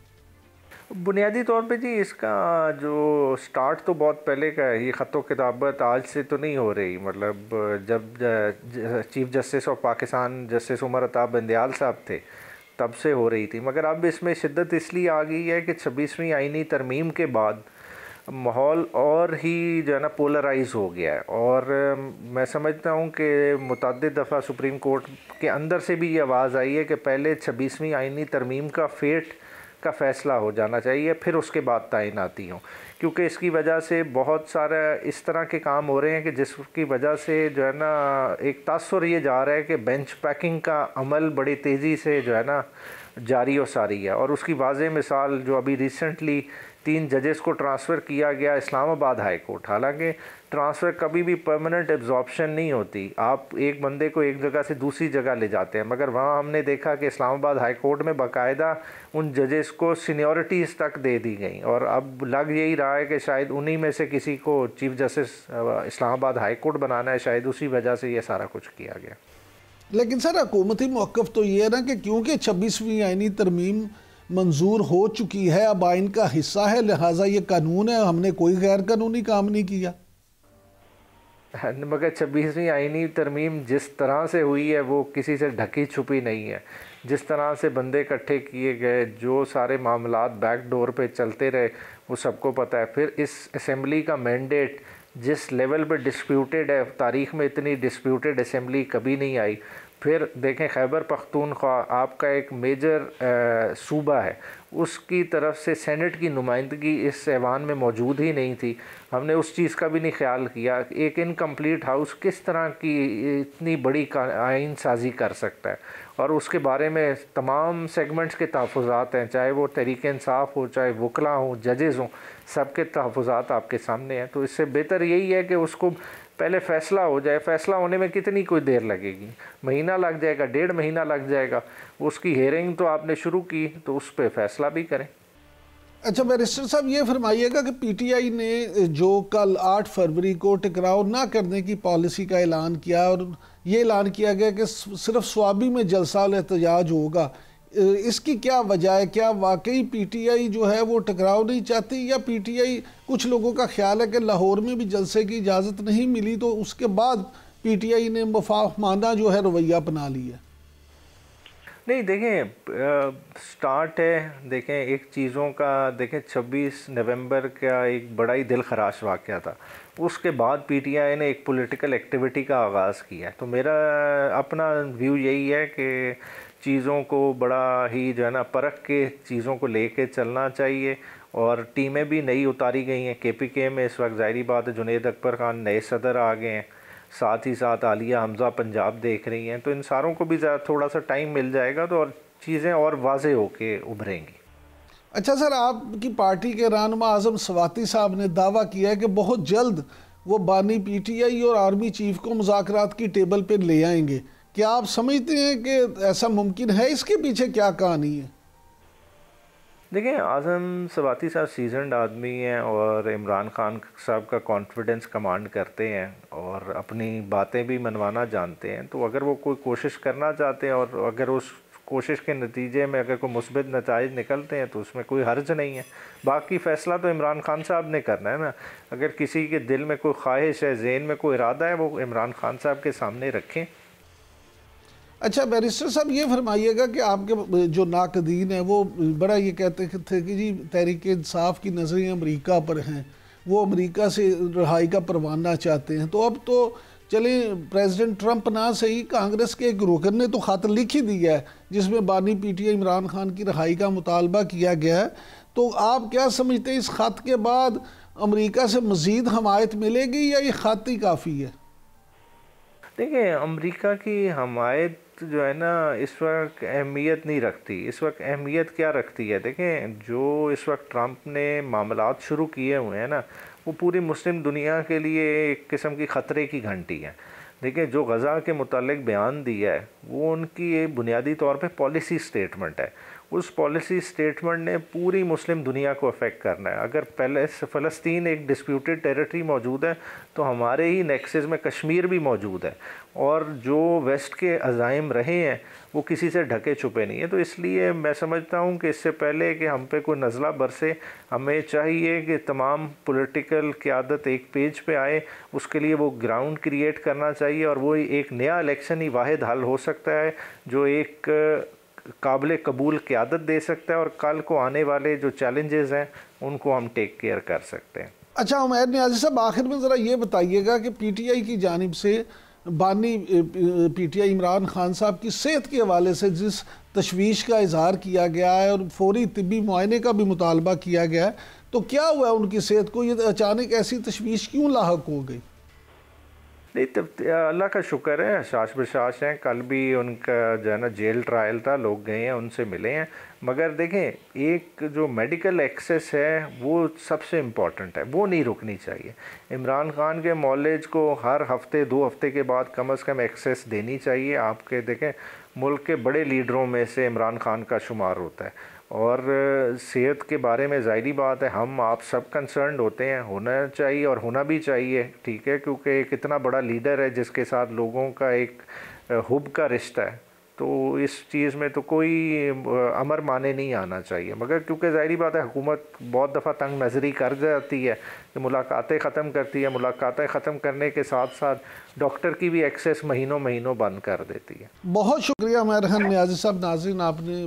बुनियादी तौर पे जी इसका जो स्टार्ट तो बहुत पहले का है, ये ख़त किताबत आज से तो नहीं हो रही। मतलब जब chief justice of Pakistan justice Umar Ata Bandial साहब थे तब से हो रही थी, मगर अब इसमें शिद्दत इसलिए आ गई है कि 26वीं आईनी तरमीम के बाद माहौल और ही जो है ना पोलराइज हो गया है। और मैं समझता हूँ कि मुतअद्दिद दफ़ा सुप्रीम कोर्ट के अंदर से भी ये आवाज़ आई है कि पहले 26वीं आईनी तरमीम का फेट का फ़ैसला हो जाना चाहिए, फिर उसके बाद तैनाती हो, क्योंकि इसकी वजह से बहुत सारा इस तरह के काम हो रहे हैं कि जिसकी वजह से जो है ना एक तासुर ये जा रहा है कि बेंच पैकिंग का अमल बड़ी तेज़ी से जो है ना जारी और सारी है। और उसकी वाज़ेह मिसाल जो अभी रिसेंटली 3 जजेस को ट्रांसफ़र किया गया इस्लामाबाद हाई कोर्ट। हालांकि ट्रांसफ़र कभी भी परमानेंट एब्जॉर्प्शन नहीं होती, आप एक बंदे को एक जगह से दूसरी जगह ले जाते हैं, मगर वहाँ हमने देखा कि इस्लामाबाद हाई कोर्ट में बाकायदा उन जजेस को सीनियरिटीज़ तक दे दी गई, और अब लग यही रहा है कि शायद उन्हीं में से किसी को chief justice Islamabad high court बनाना है, शायद उसी वजह से ये सारा कुछ किया गया। लेकिन सर हुकूमती मौक़िफ़ तो ये है ना कि क्योंकि 26वीं आईनी तरमीम मंजूर हो चुकी है, अब आइन का हिस्सा है, लिहाजा ये कानून है, हमने कोई गैर कानूनी काम नहीं किया। मगर 26वीं आईनी तरमीम जिस तरह से हुई है वो किसी से ढकी छुपी नहीं है। जिस तरह से बंदे इकट्ठे किए गए, जो सारे मामलात बैक डोर पे चलते रहे, वो सबको पता है। फिर इस असेंबली का मैंडेट जिस लेवल पे डिस्प्यूटेड है, तारीख़ में इतनी डिस्प्यूटेड असेंबली कभी नहीं आई। फिर देखें खैबर पख्तूनख्वा आपका एक मेजर सूबा है, उसकी तरफ से सेनेट की नुमाइंदगी इस ऐवान में मौजूद ही नहीं थी। हमने उस चीज़ का भी नहीं ख्याल किया। एक इनकम्प्लीट हाउस किस तरह की इतनी बड़ी आइन साजी कर सकता है, और उसके बारे में तमाम सेगमेंट्स के तहफ़्फ़ुज़ात हैं, चाहे वो तहरीक इंसाफ हो, चाहे वकला हों, जजेज़ हों, सबके तहफ़्फ़ुज़ात आपके सामने हैं। तो इससे बेहतर यही है कि उसको पहले फ़ैसला हो जाए। फ़ैसला होने में कितनी कोई देर लगेगी, महीना लग जाएगा, 1.5 महीना लग जाएगा। उसकी हेयरिंग तो आपने शुरू की, तो उस पर फ़ैसला भी करें। अच्छा बैरिस्टर साहब, ये फरमाइएगा कि पीटीआई ने जो कल 8 फरवरी को टकराव ना करने की पॉलिसी का ऐलान किया, और ये ऐलान किया गया कि सिर्फ स्वाबी में जलसा एहतजाज होगा, इसकी क्या वजह है? क्या वाकई पीटीआई जो है वो टकराव नहीं चाहती, या पीटीआई कुछ लोगों का ख्याल है कि लाहौर में भी जलसे की इजाज़त नहीं मिली तो उसके बाद पीटीआई ने मुफाहमाना जो है रवैया अपना लिया? नहीं, देखें स्टार्ट है, देखें एक चीज़ों का, देखें 26 नवंबर का एक बड़ा ही दिल खराश वाक़या था। उसके बाद पीटीआई ने एक पॉलिटिकल एक्टिविटी का आगाज़ किया। तो मेरा अपना व्यू यही है कि चीज़ों को बड़ा ही जो है ना परख के चीज़ों को लेके चलना चाहिए, और टीमें भी नई उतारी गई हैं। केपीके में इस वक्त ज़ाहिर बात है जुनैद अकबर खान नए सदर आ गए हैं, साथ ही साथ आलिया हमज़ा पंजाब देख रही हैं। तो इन सारों को भी थोड़ा सा टाइम मिल जाएगा तो और चीज़ें और वाज़े होके उभरेंगी। अच्छा सर, आपकी पार्टी के रहनुमा आज़म स्वाति साहब ने दावा किया है कि बहुत जल्द वो बानी पीटीआई और आर्मी चीफ को मुज़ाकरात की टेबल पर ले आएंगे। क्या आप समझते हैं कि ऐसा मुमकिन है? इसके पीछे क्या कहानी है? देखिए, आज़म स्वाति साहब सीजनड आदमी हैं और इमरान खान साहब का कॉन्फिडेंस कमांड करते हैं और अपनी बातें भी मनवाना जानते हैं। तो अगर वो कोई कोशिश करना चाहते हैं और अगर उस कोशिश के नतीजे में अगर कोई मुस्बित नताइज निकलते हैं तो उसमें कोई हर्ज नहीं है। बाकी फ़ैसला तो इमरान खान साहब ने करना है ना। अगर किसी के दिल में कोई ख्वाहिश है, जहन में कोई इरादा है, वो इमरान खान साहब के सामने रखें। अच्छा बैरिस्टर साहब, ये फरमाइएगा कि आपके जो नाकदीन हैं वो बड़ा ये कहते थे कि जी तहरीक इंसाफ की नज़रें अमेरिका पर हैं, वो अमेरिका से रिहाई का परवाना चाहते हैं। तो अब तो चले प्रेसिडेंट ट्रंप ना सही, कांग्रेस के एक रुकन ने तो ख़त लिख ही दिया है जिसमें बानी पीटीआई इमरान खान की रिहाई का मुतालबा किया गया है। तो आप क्या समझते हैं, इस ख़त के बाद अमेरिका से मज़ीद हमायत मिलेगी या ये ख़त ही काफ़ी है? देखिए, अमेरिका की हमायत जो है ना इस वक्त अहमियत नहीं रखती। इस वक्त अहमियत क्या रखती है, देखें जो इस वक्त ट्रंप ने मामलात शुरू किए हुए हैं ना, वो पूरी मुस्लिम दुनिया के लिए एक किस्म की ख़तरे की घंटी है। देखिए, जो गज़ा के मुतालिक बयान दिया है वो उनकी एक बुनियादी तौर पे पॉलिसी स्टेटमेंट है। उस पॉलिसी स्टेटमेंट ने पूरी मुस्लिम दुनिया को अफेक्ट करना है। अगर पहले फ़लस्तीन एक डिस्प्यूटेड टेरिटरी मौजूद है तो हमारे ही नेक्सेस में कश्मीर भी मौजूद है, और जो वेस्ट के अज़ाइम रहे हैं वो किसी से ढके छुपे नहीं है। तो इसलिए मैं समझता हूँ कि इससे पहले कि हम पे कोई नज़ला बरसे, हमें चाहिए कि तमाम पॉलिटिकल क़यादत एक पेज पे आए। उसके लिए वो ग्राउंड क्रिएट करना चाहिए, और वो एक नया इलेक्शन ही वाहिद हल हो सकता है जो एक काबिल कबूल क़यादत दे सकता है, और कल को आने वाले जो चैलेंजेस हैं उनको हम टेक केयर कर सकते हैं। अच्छा उमैर नियाज़ी साहब, आखिर में ज़रा ये बताइएगा कि पीटीआई की जानिब से बानी पीटीआई इमरान खान साहब की सेहत के हवाले से जिस तशवीश का इजहार किया गया है और फौरी तिब्बी मुआयने का भी मुतालबा किया गया है, तो क्या हुआ उनकी सेहत को? ये अचानक ऐसी तशवीश क्यों लाहक हो गई? नहीं, तब अल्लाह का शुक्र है, हशाश बशाश हैं। कल भी उनका जो है ना जेल ट्रायल था, लोग गए हैं, उनसे मिले हैं। मगर देखें, एक जो मेडिकल एक्सेस है वो सबसे इम्पॉर्टेंट है, वो नहीं रुकनी चाहिए। इमरान खान के मौलेज को हर हफ्ते 2 हफ्ते के बाद कम से कम एक्सेस देनी चाहिए। आपके देखें, मुल्क के बड़े लीडरों में से इमरान खान का शुमार होता है, और सेहत के बारे में ज़ाहिरी बात है हम आप सब कंसर्न्ड होते हैं, होना चाहिए और होना भी चाहिए, ठीक है, क्योंकि एक इतना बड़ा लीडर है जिसके साथ लोगों का एक हुब का रिश्ता है। तो इस चीज़ में तो कोई अमर माने नहीं आना चाहिए। मगर क्योंकि ज़ाहिरी बात है हुकूमत बहुत दफ़ा तंग नज़री कर जाती है कि मुलाकातें ख़त्म करती है, मुलाकातें ख़त्म करने के साथ साथ डॉक्टर की भी एक्सेस महीनों महीनों बंद कर देती है। बहुत शुक्रिया उमैर खान नियाज़ी साहब। नाज़रीन, आपने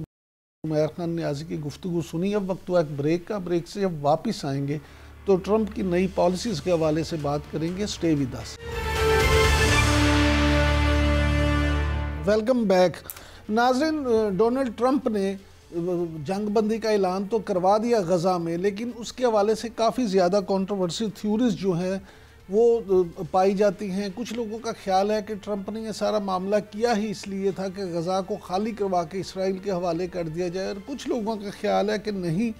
उमैर खान नियाज़ी की गुफ्तगू सुनी। अब वक्त हुआ एक ब्रेक का। ब्रेक से जब वापस आएंगे तो ट्रंप की नई पॉलिसीज़ के हवाले से बात करेंगे। Stay with us. Welcome back. नाज़रीन, डोनाल्ड ट्रंप ने जंगबंदी का ऐलान तो करवा दिया गज़ा में, लेकिन उसके हवाले से काफ़ी ज़्यादा कंट्रोवर्सी थ्योरीज जो हैं वो पाई जाती हैं। कुछ लोगों का ख्याल है कि ट्रंप ने यह सारा मामला किया ही इसलिए था कि गज़ा को खाली करवा के इसराइल के हवाले कर दिया जाए, और कुछ लोगों का ख्याल है कि नहीं,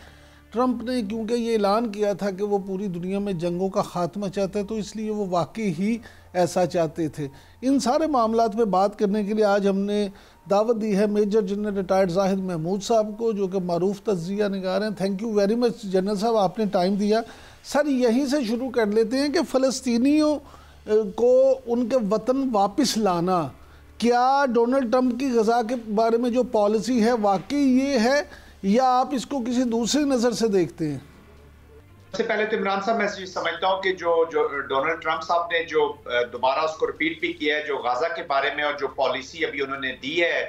ट्रंप ने क्योंकि ये ऐलान किया था कि वो पूरी दुनिया में जंगों का ख़ात्मा चाहते हैं, तो इसलिए वो वाकई ही ऐसा चाहते थे। इन सारे मामलात पे बात करने के लिए आज हमने दावत दी है major general retired Zahid Mahmood साहब को, जो कि मारूफ तज्ज़िया निगार हैं। Thank you very much general साहब, आपने टाइम दिया। सर, यहीं से शुरू कर लेते हैं कि फ़लस्तीनियों को उनके वतन वापस लाना, क्या डोनाल्ड ट्रंप की गज़ा के बारे में जो पॉलिसी है वाकई ये है, या आप इसको किसी दूसरी नज़र से देखते हैं? सबसे पहले तो इमरान साहब, मैं समझता हूँ कि जो डोनाल्ड ट्रंप साहब ने जो दोबारा उसको रिपीट भी किया है जो गाजा के बारे में, और जो पॉलिसी अभी उन्होंने दी है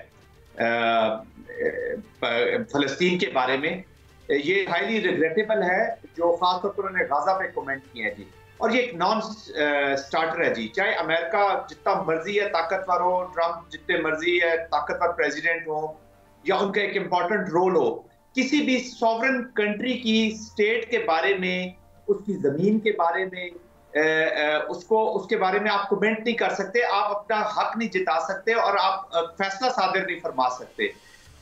फ़लस्तीन के बारे में, ये हाईली रिग्रेटेबल है। जो खासतौर पर उन्होंने गाजा पे कमेंट किए हैं जी, और ये एक नॉन स्टार्टर है जी। चाहे अमेरिका जितना मर्जी है ताकतवर हो, ट्रंप जितने मर्जी है ताकतवर प्रेसिडेंट हो, या उनका एक इम्पॉर्टेंट रोल हो, किसी भी सॉवरन कंट्री की स्टेट के बारे में, उसकी जमीन के बारे में, उसके बारे में आप कमेंट नहीं कर सकते, आप अपना हक नहीं जिता सकते, और आप फैसला सादर नहीं फरमा सकते।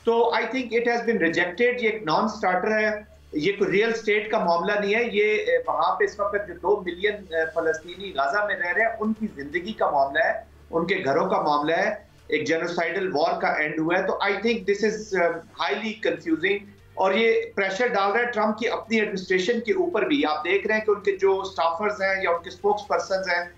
तो I think it has been rejected. ये एक नॉन स्टार्टर है, ये कोई रियल स्टेट का मामला नहीं है। ये वहां पे इस वक्त जो 2 मिलियन फलस्तीनी गाजा में रह रहे हैं, उनकी जिंदगी का मामला है, उनके घरों का मामला है। एक जेनोसाइडल वॉर का एंड हुआ है। तो I think this is highly confusing, और ये प्रेशर डाल रहा है ट्रंप की अपनी एडमिनिस्ट्रेशन के ऊपर भी। आप देख रहे हैं कि उनके जो स्टाफर्स हैं या उनके स्पोक्स पर्सन हैं,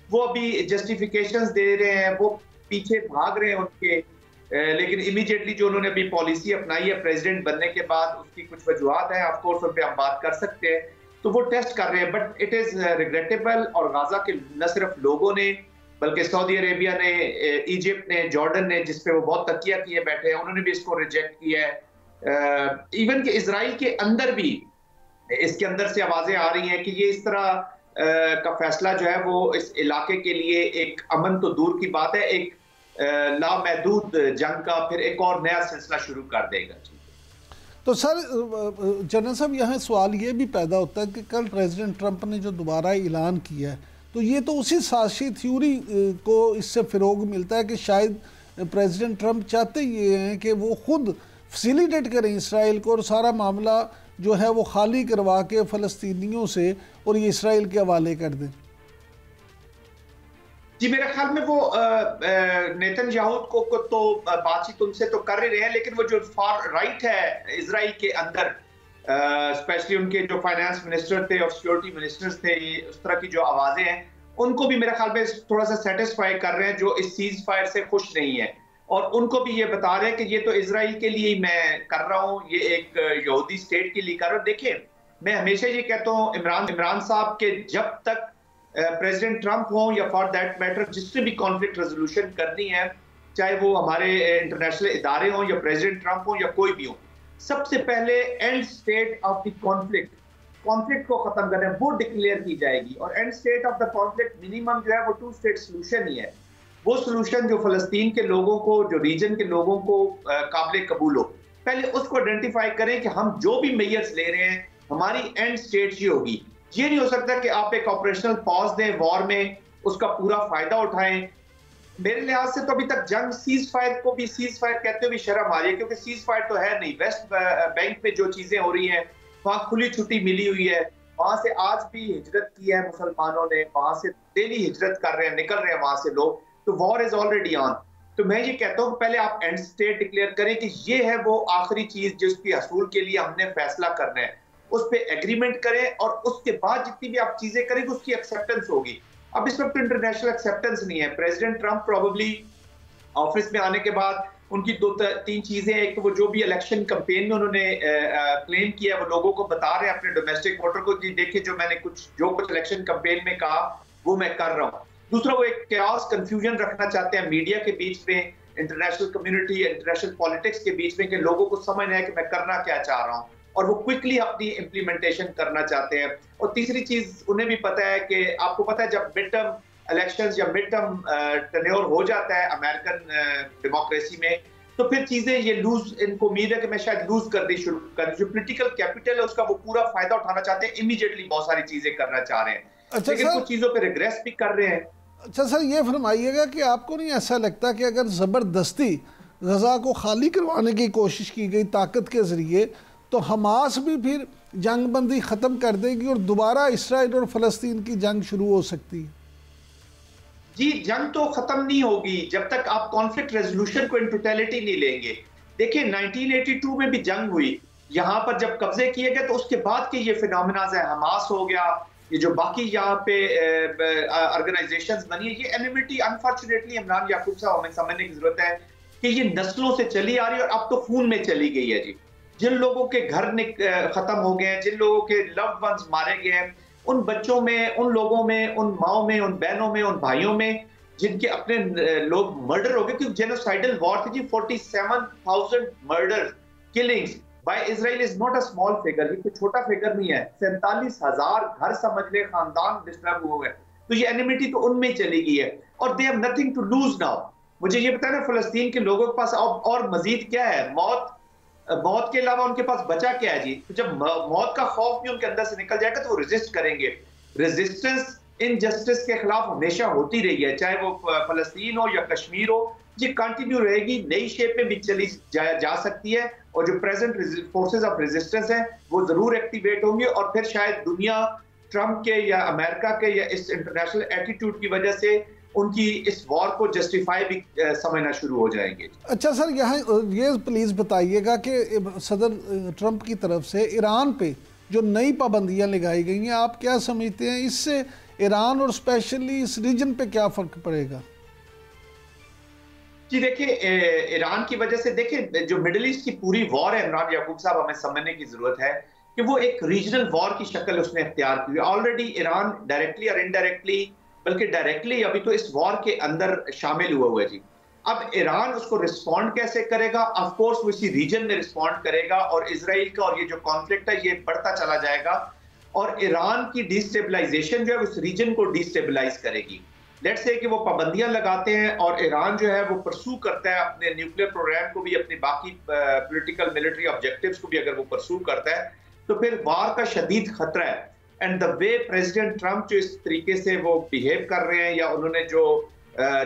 वो अभी जस्टिफिकेशंस दे रहे हैं, वो पीछे भाग रहे हैं उनके। लेकिन इमीडिएटली जो उन्होंने अभी पॉलिसी अपनाई है प्रेसिडेंट बनने के बाद, उसकी कुछ वजूहत हैं, ऑफ कोर्स उन पे हम बात कर सकते हैं, तो वो टेस्ट कर रहे हैं। बट इट इज रिग्रेटेबल, और गाजा के न सिर्फ लोगों ने बल्कि सऊदी अरेबिया ने, इजिप्ट ने, जॉर्डन ने, जिसपे वो बहुत तकिया किए बैठे हैं, उन्होंने भी इसको रिजेक्ट किया है। इवन कि इजराइल के अंदर भी इसके अंदर से आवाजें आ रही हैं कि ये इस तरह का फैसला जो है वो इस इलाके के लिए एक अमन तो दूर की बात है, एक लामहदूद जंग का फिर एक और नया सिलसिला शुरू कर देगा। तो सर, जनरल साहब, यहाँ सवाल ये भी पैदा होता है कि कल प्रेसिडेंट ट्रंप ने जो दोबारा ऐलान किया है, तो ये तो उसी साजिशी थ्योरी को इससे फ़रोग मिलता है कि शायद प्रेसिडेंट ट्रंप चाहते ये हैं कि वो खुद फैसिलिटेट करें इसराइल को, और सारा मामला जो है वो खाली करवा के फ़लस्तीनियों से और ये इसराइल के हवाले कर दें। जी, मेरे ख्याल में वो नेतन्याहू को तो बातचीत उनसे तो कर ही रहे हैं, लेकिन वो जो फार राइट है इजराइल के अंदर, स्पेशली उनके जो फाइनेंस मिनिस्टर थे और सिक्योरिटी मिनिस्टर्स थे, उस तरह की जो आवाजें हैं, उनको भी मेरे ख्याल में थोड़ा सा सेटिस्फाई कर रहे हैं, जो इस सीज फायर से खुश नहीं है। और उनको भी ये बता रहे हैं कि ये तो इजराइल के लिए ही मैं कर रहा हूँ, ये एक यहूदी स्टेट के लिए कर रहा हूँ। देखिए, मैं हमेशा ये कहता हूँ इमरान साहब के जब तक प्रेसिडेंट ट्रंप हो या फॉर दैट मैटर जिससे भी कॉन्फ्लिक्ट रेजोल्यूशन करनी है, चाहे वो हमारे इंटरनेशनल इदारे हों या प्रेसिडेंट ट्रंप हो या कोई भी हो, सबसे पहले and state of the conflict को खत्म करना है, वो डिक्लेयर की जाएगी। और and state of the conflict minimum जो है वो 2 स्टेट सोल्यूशन ही है। वो सोल्यूशन जो फलस्तीन के लोगों को, जो रीजन के लोगों को काबिल कबूल हो, पहले उसको आइडेंटिफाई करें कि हम जो भी मेजर्स ले रहे हैं हमारी एंड स्टेट ही होगी। ये नहीं हो सकता कि आप एक ऑपरेशनल पॉज दें वॉर में, उसका पूरा फायदा उठाएं। मेरे लिहाज से तो अभी तक जंग सीज फायर को भी सीज फायर कहते हुए शर्म आ रही है, क्योंकि सीज फायर तो है नहीं। वेस्ट बैंक में जो चीजें हो रही हैं, वहाँ खुली छुट्टी मिली हुई है, वहां से आज भी हिजरत की है मुसलमानों ने, वहां से डेली हिजरत कर रहे हैं, निकल रहे हैं वहां से लोग, तो वॉर इज ऑलरेडी ऑन। तो मैं ये कहता हूँ पहले आप एंड स्टेट डिक्लेयर करें कि ये है वो आखिरी चीज जिसकी हसूल के लिए हमने फैसला करना है, उस पर एग्रीमेंट करें, और उसके बाद जितनी भी आप चीजें करेंगे उसकी एक्सेप्टेंस होगी। अब इस वक्त इंटरनेशनल एक्सेप्टेंस नहीं है। प्रेसिडेंट ट्रंप प्रोबेबली ऑफिस में आने के बाद उनकी दो तीन चीजें, एक तो वो जो भी इलेक्शन कैंपेन में उन्होंने क्लेम किया वो लोगों को बता रहे हैं अपने डोमेस्टिक वोटर को कि देखिए जो मैंने कुछ इलेक्शन कैंपेन में कहा वो मैं कर रहा हूँ। दूसरा, वो एक कैओस कंफ्यूजन रखना चाहते हैं मीडिया के बीच में, इंटरनेशनल कम्युनिटी, इंटरनेशनल पॉलिटिक्स के बीच में, कि लोगों को समझ आए कि मैं करना क्या चाह रहा हूँ, और वो क्विकली अपनी इम्प्लीमेंटेशन करना चाहते हैं। और तीसरी चीज उन्हें भी पता है कि आपको पता है जब मिड टर्म इलेक्शंस या मिड टर्म टेन्योर हो जाता है अमेरिकन डेमोक्रेसी में, तो फिर चीजें ये लूज, इनको उम्मीद है कि मैं शायद लूज कर दी शुरू कर, जो पॉलिटिकल कैपिटल है उसका वो पूरा फायदा उठाना चाहते हैं, इमीडिएटली बहुत सारी चीजें करना चाह रहे हैं। अच्छा, लेकिन कुछ चीजों पे रिग्रेस भी कर रहे हैं। अच्छा सर, ये फरमाइएगा कि आपको नहीं ऐसा लगता कि अगर ज़बरदस्ती गज़ा को खाली करवाने की कोशिश की गई ताकत के ज़रिए, तो हमास भी फिर जंग बंदी ख़त्म कर देगी और दोबारा इसराइल और फ़लस्तीन की जंग शुरू हो सकती है? जी, जंग तो खत्म नहीं होगी जब तक आप कॉन्फ्लिक्ट रेजोल्यूशन को इन टोटलिटी नहीं लेंगे। देखिए 1982 में भी जंग हुई, यहाँ पर जब कब्जे किए गए तो उसके बाद के ये फिनोमेनाज है, हमास हो गया, ये जो बाकी यहाँ पे ऑर्गेनाइजेशंस बनी है, ये एनिमिटी अनफॉर्चुनेटली इमरान याकूब साहब हमें समझने की जरूरत है कि ये नस्लों से चली आ रही है और अब तो खून में चली गई है जी। जिन लोगों के घर खत्म हो गए हैं, जिन लोगों के लव्ड वंस मारे गए हैं, उन बच्चों में, उन लोगों में, उन माओ में, उन बहनों में, उन भाइयों में जिनके अपने लोग मर्डर हो गए, क्योंकि जेनोसाइडल वॉर थी जी। 47,000 murder killings by Israel is not a small figure, ये कोई छोटा फिगर नहीं है। 47,000 घर समझ ले, खानदान डिस्टर्ब हुए हैं, तो ये एनिमिटी तो उनमें ही चली गई है और they have nothing to lose now. मुझे ये बताना, फलस्तीन के लोगों के पास और मजीद क्या है? मौत के अलावा उनके पास बचा क्या है जी? तो जब मौत का खौफ भी उनके अंदर से निकल जाएगा तो वो रेजिस्ट करेंगे। रेजिस्टेंस इनजस्टिस के खिलाफ हमेशा होती रही है, चाहे वो फलस्तीन हो या कश्मीर हो, ये कंटिन्यू रहेगी, नई शेप में भी चली जा सकती है। और जो प्रेजेंट फोर्सेस ऑफ रेजिस्टेंस है वो जरूर एक्टिवेट होंगे और फिर शायद दुनिया ट्रंप के या अमेरिका के या इस इंटरनेशनल एटीट्यूड की वजह से उनकी इस वॉर को जस्टिफाई भी समझना शुरू हो जाएंगे। अच्छा सर, यहाँ ये प्लीज़ बताइएगा कि सदर ट्रंप की तरफ से ईरान पे जो नई पाबंदियाँ लगाई गई हैं, आप क्या समझते हैं इससे ईरान और स्पेशली इस रीजन पे क्या फ़र्क पड़ेगा? जी देखिए, ईरान की वजह से देखिए जो मिडिल ईस्ट की पूरी वॉर है, इमरान याकूब साहब हमें समझने की जरूरत है कि वो एक रीजनल वॉर की शक्ल उसने इख्तियार की। ऑलरेडी ईरान डायरेक्टली और इनडायरेक्टली, बल्कि डायरेक्टली अभी तो इस वॉर के अंदर शामिल हुआ है जी। अब ईरान उसको रिस्पॉन्ड कैसे करेगा? ऑफ कोर्स वो इसी रीजन में रिस्पॉन्ड करेगा और इजराइल का और ये जो कॉन्फ्लिक्ट है ये बढ़ता चला जाएगा और ईरान की डिस्टेबलाइजेशन जो है उस रीजन को डिस्टेबलाइज करेगी। लेट्स से कि वो पाबंदियां लगाते हैं और ईरान जो है वो परसू करता है अपने न्यूक्लियर प्रोग्राम को भी, अपने बाकी पॉलिटिकल मिलिट्री ऑब्जेक्टिव्स को भी अगर वो परसू करता है तो फिर वार का शदीद खतरा है। And the way president Trump जो इस तरीके से वो बिहेव कर रहे हैं या उन्होंने जो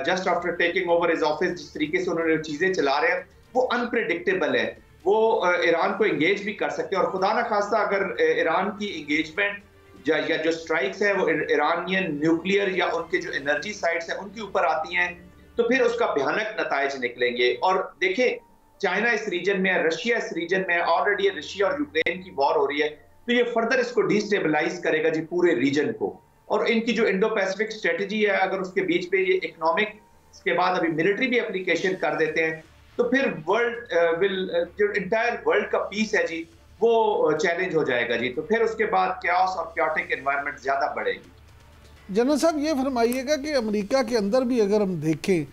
just after taking over his office जिस तरीके से उन्होंने चीजें चला रहे हैं वो अनप्रेडिक्टेबल है। वो ईरान को एंगेज भी कर सकते हैं और खुदा ना खास्ता अगर ईरान की एंगेजमेंट या जो स्ट्राइक्स है वो ईरानियन न्यूक्लियर या उनके जो एनर्जी साइट्स हैं उनके ऊपर आती हैं तो फिर उसका भयानक नताइज निकलेंगे। और देखिए चाइना इस रीजन में है, रशिया इस रीजन में है, ऑलरेडी रशिया और यूक्रेन की वॉर हो रही है, तो ये फर्दर इसको डिस्टेबलाइज करेगा जी पूरे रीजन को। और इनकी जो इंडो पैसिफिक स्ट्रेटजी है अगर उसके बीच में ये इकोनॉमिक के बाद अभी मिलिट्री भी एप्लीकेशन कर देते हैं तो फिर वर्ल्ड जो इंटायर वर्ल्ड का पीस है जी वो चैलेंज हो जाएगा जी। तो फिर उसके बाद कैओस और कैओटिक एनवायरनमेंट ज्यादा बढ़ेगी। जनरल साहब ये फरमाइएगा कि अमेरिका के अंदर भी अगर हम देखें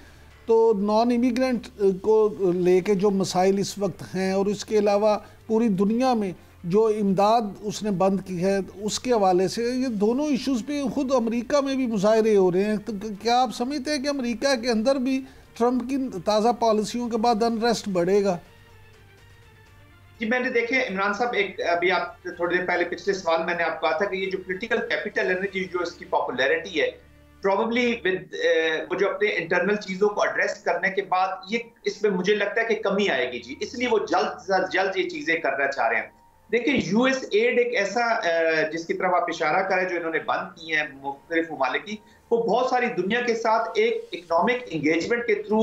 तो नॉन इमिग्रेंट को लेके जो मसाइल इस वक्त हैं और इसके अलावा पूरी दुनिया में जो इमदाद उसने बंद की है उसके हवाले से ये दोनों इश्यूज़ पे खुद अमेरिका में भी मुजाहरे हो रहे हैं। तो क्या आप समझते हैं कि अमेरिका के अंदर भी ट्रंप की ताज़ा पॉलिसियों के बाद अनरेस्ट बढ़ेगा? जी मैंने देखे इमरान साहब, एक अभी आप थोड़ी देर पहले पिछले सवाल मैंने आपको कहा था कि ये जो पॉलिटिकल कैपिटल है ना जी, जो इसकी पॉपुलैरिटी है प्रॉबेबली विद वो जो अपने इंटरनल चीजों को एड्रेस करने के बाद ये इसमें मुझे लगता है कि कमी आएगी जी, इसलिए वो जल्द से जल्द ये चीजें करना चाह रहे हैं। देखिए यूएस एड एक ऐसा जिसकी तरफ आप इशारा करें जो इन्होंने बंद की है मुख्तलिफ ममालिक की, वो बहुत सारी दुनिया के साथ एक इकोनॉमिक एंगेजमेंट के थ्रू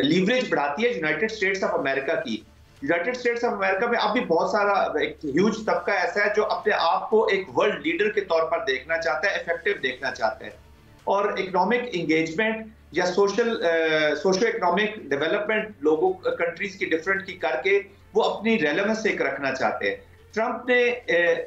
लीवरेज बढ़ाती है यूनाइटेड स्टेट्स ऑफ अमेरिका की। यूनाइटेड स्टेट्स ऑफ अमेरिका में अब भी बहुत सारा एक ह्यूज तबका ऐसा है जो अपने आप को एक वर्ल्ड लीडर के तौर पर देखना चाहता है, इफेक्टिव देखना चाहता है। और इकोनॉमिक एंगेजमेंट या सोशो इकोनॉमिक डेवलपमेंट लोगों कंट्रीज की डिफरेंट की करके वो अपनी रेलेवेंस एक रखना चाहते हैं। ट्रंप ने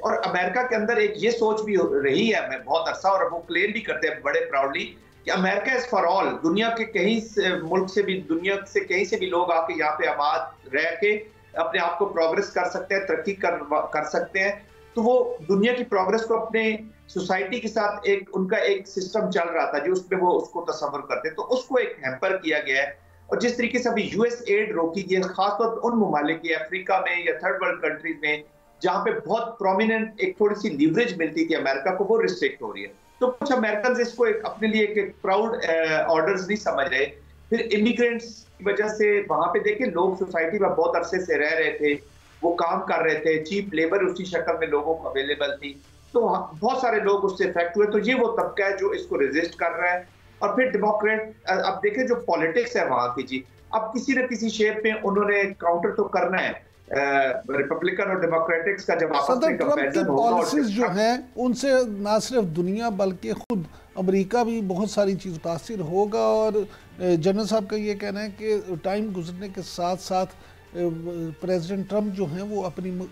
और अमेरिका के अंदर एक ये सोच भी रही है मैं बहुत अरसा, और वो क्लेम भी करते हैं बड़े प्राउडली कि अमेरिका इज फॉर ऑल। दुनिया के कहीं मुल्क से भी, दुनिया से कहीं से भी लोग आके यहाँ पे आबाद रह के अपने आप को प्रोग्रेस कर सकते हैं, तरक्की कर सकते हैं। तो वो दुनिया की प्रोग्रेस को अपने सोसाइटी के साथ एक उनका एक सिस्टम चल रहा था जो उसमें वो उसको तस्वर करते, तो उसको एक हैम्पर किया गया है। और जिस तरीके से अभी यूएस एड रोकी गई है खासतौर पर उन ममालिक की अफ्रीका में या थर्ड वर्ल्ड कंट्रीज में जहां पे बहुत प्रोमिनेंट एक थोड़ी सी लीवरेज मिलती थी अमेरिका को, वो रिस्ट्रिक्ट हो रही है। तो कुछ अमेरिकन इसको एक अपने लिए एक प्राउड ऑर्डर्स नहीं समझ रहे। फिर इमिग्रेंट्स की वजह से वहां पे देखे लोग सोसाइटी में बहुत अरसे से रह रहे थे, वो काम कर रहे थे, चीप लेबर उसी शक्ल में लोगों को अवेलेबल थी, तो बहुत सारे लोग उससे इफेक्ट हुए। तो ये वो तबका है जो इसको रेजिस्ट कर रहा है। और फिर डेमोक्रेट, अब देखें जो पॉलिटिक्स है वहां की जी, अब किसी न किसी शेप में उन्होंने काउंटर तो करना है रिपब्लिकन और डेमोक्रेटिक्स का जब आपस में कंपैरिजन होगा। पॉलिसीज जो हैं उनसे ना सिर्फ दुनिया बल्कि खुद अमेरिका भी बहुत सारी चीज़ मुतासिर होगा। और जनरल साहब का ये कहना है कि टाइम गुजरने के साथ साथ प्रेसिडेंट ट्रंप जो हैं वो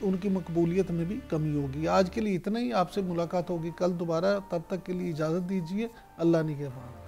उनकी मकबूलियत में भी कमी होगी। आज के लिए इतना ही, आपसे मुलाकात होगी कल दोबारा, तब तक के लिए इजाज़त दीजिए। अल्लाह निगहबान।